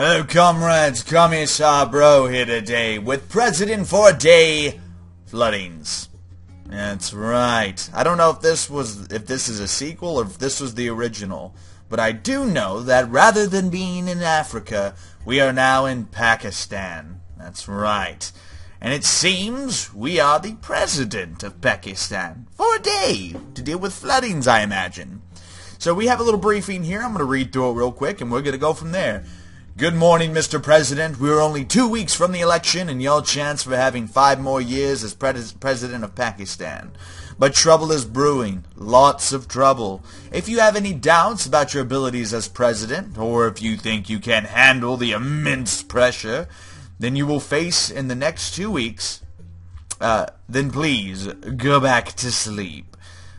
Hello, comrades. Commissar Bro here today with President for a Day floodings. That's right. I don't know if this is a sequel or if this was the original, but I do know that rather than being in Africa, we are now in Pakistan. That's right. And it seems we are the president of Pakistan for a day to deal with floodings, I imagine. So we have a little briefing here. I'm going to read through it real quick, and we're going to go from there. Good morning, Mr. President. We're only 2 weeks from the election and your chance for having 5 more years as President of Pakistan. But trouble is brewing. Lots of trouble. If you have any doubts about your abilities as President, or if you think you can handle the immense pressure, then you will face in the next 2 weeks, then please go back to sleep.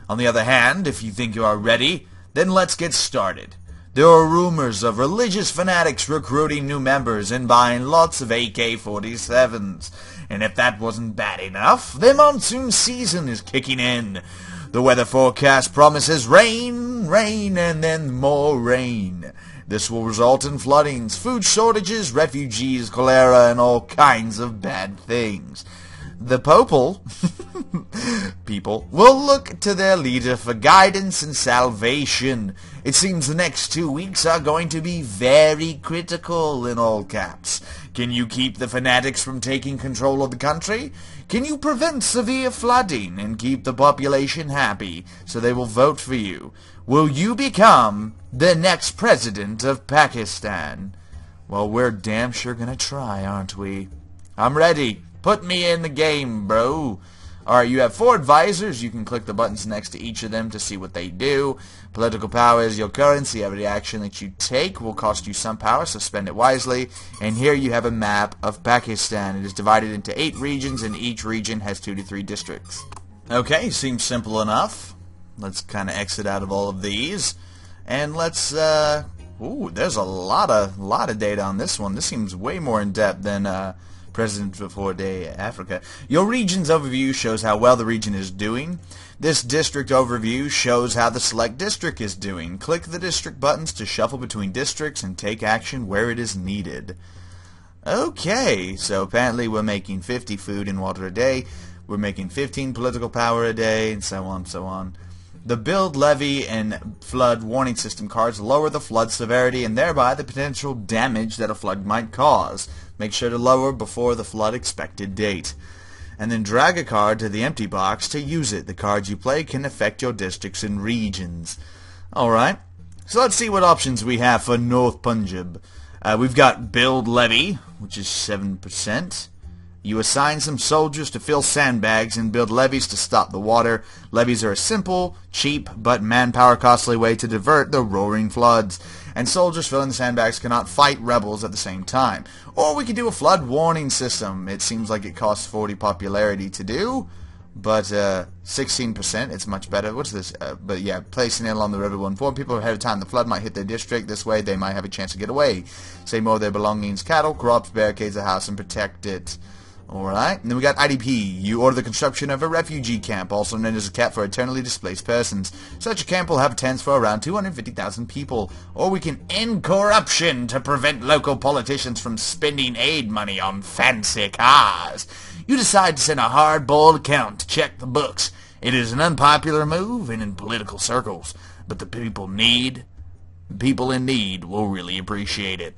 On the other hand, if you think you are ready, then let's get started. There are rumors of religious fanatics recruiting new members and buying lots of AK-47s. And if that wasn't bad enough, the monsoon season is kicking in. The weather forecast promises rain, rain, and then more rain. This will result in floodings, food shortages, refugees, cholera, and all kinds of bad things. The people will look to their leader for guidance and salvation. It seems the next 2 weeks are going to be very critical in all caps. Can you keep the fanatics from taking control of the country? Can you prevent severe flooding and keep the population happy so they will vote for you? Will you become the next president of Pakistan? Well, we're damn sure gonna try, aren't we? I'm ready. Put me in the game, bro. Alright, you have 4 advisors. You can click the buttons next to each of them to see what they do. Political power is your currency. Every action that you take will cost you some power, so spend it wisely. And here you have a map of Pakistan. It is divided into 8 regions, and each region has 2 to 3 districts. Okay, seems simple enough. Let's kind of exit out of all of these. And let's, ooh, there's a lot of data on this one. This seems way more in-depth than, President for a Day Africa. Your region's overview shows how well the region is doing. This district overview shows how the select district is doing. Click the district buttons to shuffle between districts and take action where it is needed. Okay, so apparently we're making 50 food and water a day. We're making 15 political power a day, and so on and so on. The build, levee, and flood warning system cards lower the flood severity and thereby the potential damage that a flood might cause. Make sure to lower before the flood expected date. And then drag a card to the empty box to use it. The cards you play can affect your districts and regions. Alright, so let's see what options we have for North Punjab. We've got build levee, which is 7%. You assign some soldiers to fill sandbags and build levees to stop the water. Levees are a simple, cheap, but manpower-costly way to divert the roaring floods. And soldiers filling the sandbags cannot fight rebels at the same time. Or we could do a flood warning system. It seems like it costs 40 popularity to do, but 16%, it's much better. What's this? But yeah, placing it along the river will inform people ahead of time the flood might hit their district. This way they might have a chance to get away. Save more of their belongings, cattle, crops, barricades the house, and protect it. Alright, and then we got IDP. You order the construction of a refugee camp, also known as a camp for eternally displaced persons. Such a camp will have tents for around 250,000 people. Or we can end corruption to prevent local politicians from spending aid money on fancy cars. You decide to send a hard-boiled account to check the books. It is an unpopular move and in political circles, but the people in need will really appreciate it.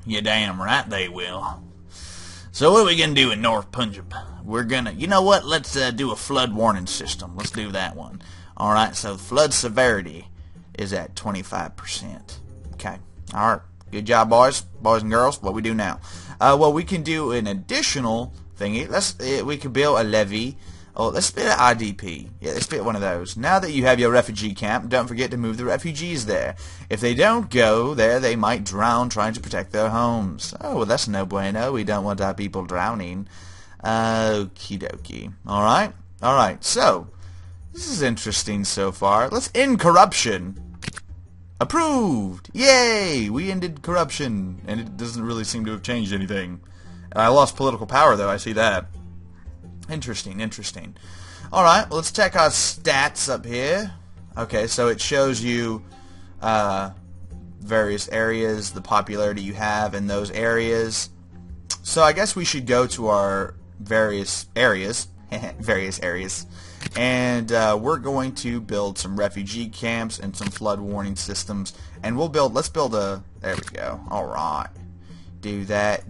You're damn right they will. So what are we going to do in North Punjab? We're going to, you know what, let's do a flood warning system. Let's do that one. Alright, so flood severity is at 25%. Okay, alright, good job boys and girls. What we do now? Well, we can do an additional thingy. We could build a levee. Oh, let's build an IDP. Yeah, let's build one of those. Now that you have your refugee camp, don't forget to move the refugees there. If they don't go there, they might drown trying to protect their homes. Oh, well, that's no bueno. We don't want our people drowning. Okie dokie. Alright? Alright, so, this is interesting so far. Let's end corruption. Approved! Yay! We ended corruption. And it doesn't really seem to have changed anything. And I lost political power, though. I see that. Interesting, interesting. Alright, well, let's check our stats up here. Okay, so it shows you the various areas, the popularity you have in those areas. So I guess we should go to our various areas, and we're going to build some refugee camps and some flood warning systems, and let's build there we go. Alright. Do that.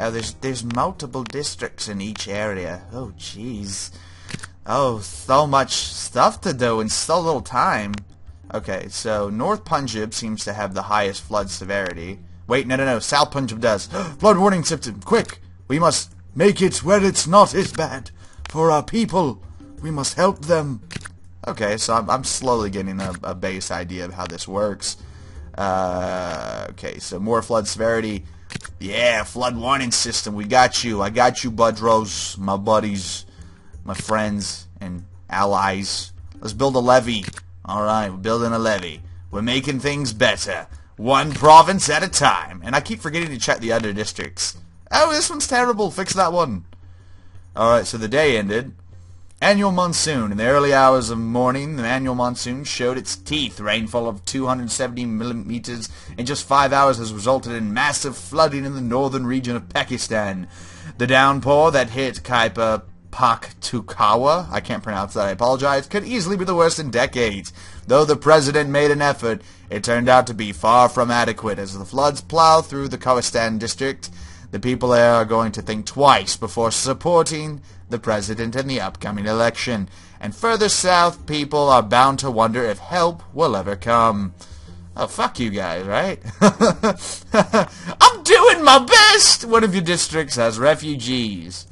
Oh, there's multiple districts in each area. Oh, jeez. Oh, so much stuff to do in so little time. Okay, so North Punjab seems to have the highest flood severity. Wait, no, South Punjab does. Flood warning system, quick! We must make it where it's not as bad. For our people, we must help them. Okay, so I'm slowly getting a base idea of how this works. Okay, so more flood severity. Yeah, flood warning system, we got you. I got you, Budros, my buddies, my friends, and allies. Let's build a levee. Alright, we're building a levee. We're making things better. One province at a time. And I keep forgetting to check the other districts. Oh, this one's terrible. Fix that one. Alright, so the day ended. Annual monsoon. In the early hours of morning, the annual monsoon showed its teeth. Rainfall of 270 millimeters in just 5 hours has resulted in massive flooding in the northern region of Pakistan. The downpour that hit Khyber Pakhtunkhwa, I can't pronounce that, I apologize, could easily be the worst in decades. Though the president made an effort, it turned out to be far from adequate. As the floods plow through the Khorasan district, the people there are going to think twice before supporting the president in the upcoming election. And further south, people are bound to wonder if help will ever come. Oh, fuck you guys, right? I'm doing my best! One of your districts has refugees.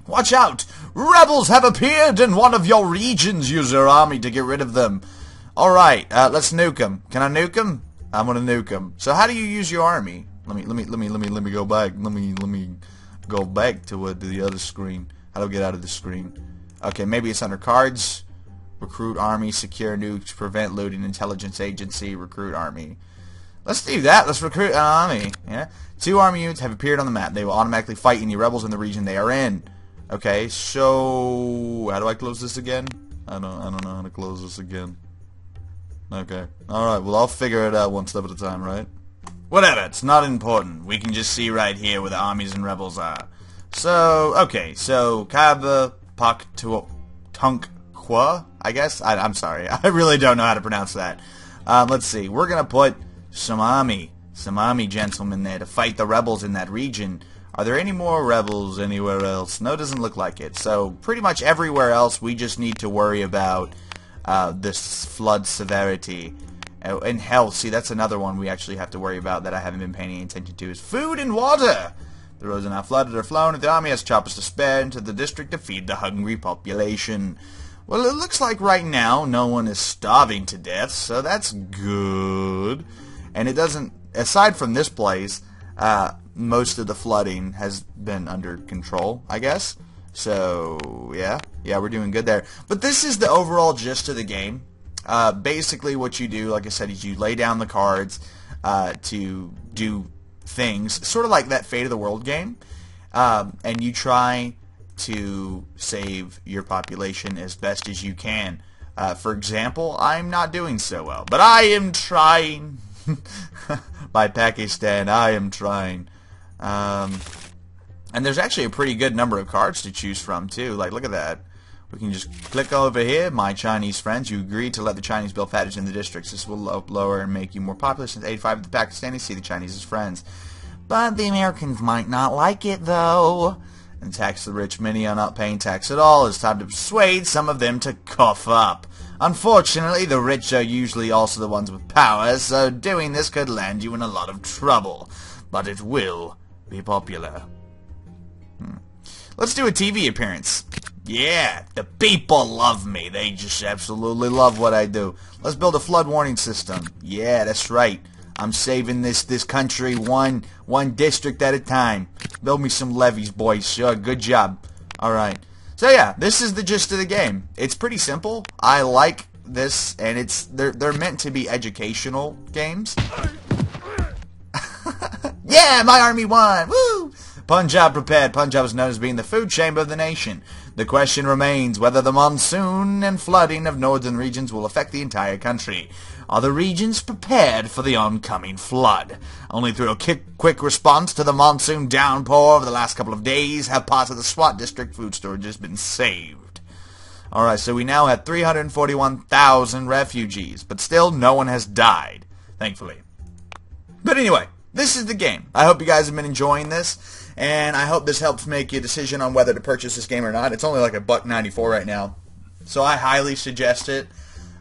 Watch out! Rebels have appeared in one of your regions. Use your army to get rid of them. Alright, let's nuke them. Can I nuke them? I'm gonna nuke them. So how do you use your army? Let me go back. Let me go back to the other screen. How do I get out of the screen? Okay, maybe it's under cards. Recruit army, secure nukes, prevent looting, intelligence agency, recruit army. Let's do that. Let's recruit an army. Yeah. 2 army units have appeared on the map. They will automatically fight any rebels in the region they are in. Okay, so how do I close this again? I don't know how to close this again. Okay. Alright, well I'll figure it out one step at a time, right? Whatever, it's not important. We can just see right here where the armies and rebels are. So, okay, so Khyber Pakhtunkhwa, I guess? I'm sorry, I really don't know how to pronounce that. Let's see, we're gonna put some army gentlemen there to fight the rebels in that region. Are there any more rebels anywhere else? No, it doesn't look like it. So pretty much everywhere else we just need to worry about this flood severity. And health, see that's another one we actually have to worry about that I haven't been paying any attention to, is food and water. The roads are now flooded or flown, and the army has choppers to spare into the district to feed the hungry population. Well, it looks like right now no one is starving to death, so that's good. And it doesn't, aside from this place, most of the flooding has been under control, I guess. So, yeah, we're doing good there. But this is the overall gist of the game. Basically what you do, like I said, is you lay down the cards to do things, sort of like that Fate of the World game, and you try to save your population as best as you can. For example, I'm not doing so well, but I am trying. By Pakistan, I am trying. And there's actually a pretty good number of cards to choose from, too. Like, look at that. We can just click over here, my Chinese friends. You agreed to let the Chinese build factories in the districts. This will lower and make you more popular, since 85 of the Pakistanis see the Chinese as friends. But the Americans might not like it, though. And tax the rich. Many are not paying tax at all. It's time to persuade some of them to cough up. Unfortunately, the rich are usually also the ones with power, so doing this could land you in a lot of trouble. But it will be popular. Let's do a TV appearance. Yeah, the people love me. They just absolutely love what I do. Let's build a flood warning system. Yeah, that's right. I'm saving this country one district at a time. Build me some levees, boys. Sure, good job. Alright. So yeah, this is the gist of the game. It's pretty simple. I like this, and they're meant to be educational games. Yeah, my army won! Woo! Punjab prepared. Punjab is known as being the food chamber of the nation. The question remains whether the monsoon and flooding of northern regions will affect the entire country. Are the regions prepared for the oncoming flood? Only through a quick response to the monsoon downpour over the last couple of days have parts of the SWAT district food storages been saved. Alright, so we now have 341,000 refugees, but still no one has died, thankfully. But anyway, this is the game. I hope you guys have been enjoying this, and I hope this helps make you a decision on whether to purchase this game or not. It's only like $1.94 right now, so I highly suggest it.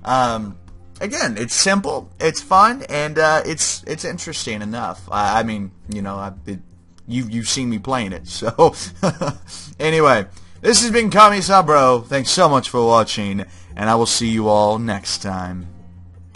Again, it's simple, it's fun, and it's interesting enough. I mean, you know, you've seen me playing it, so anyway, this has been Kami Sabro. Thanks so much for watching, and I will see you all next time.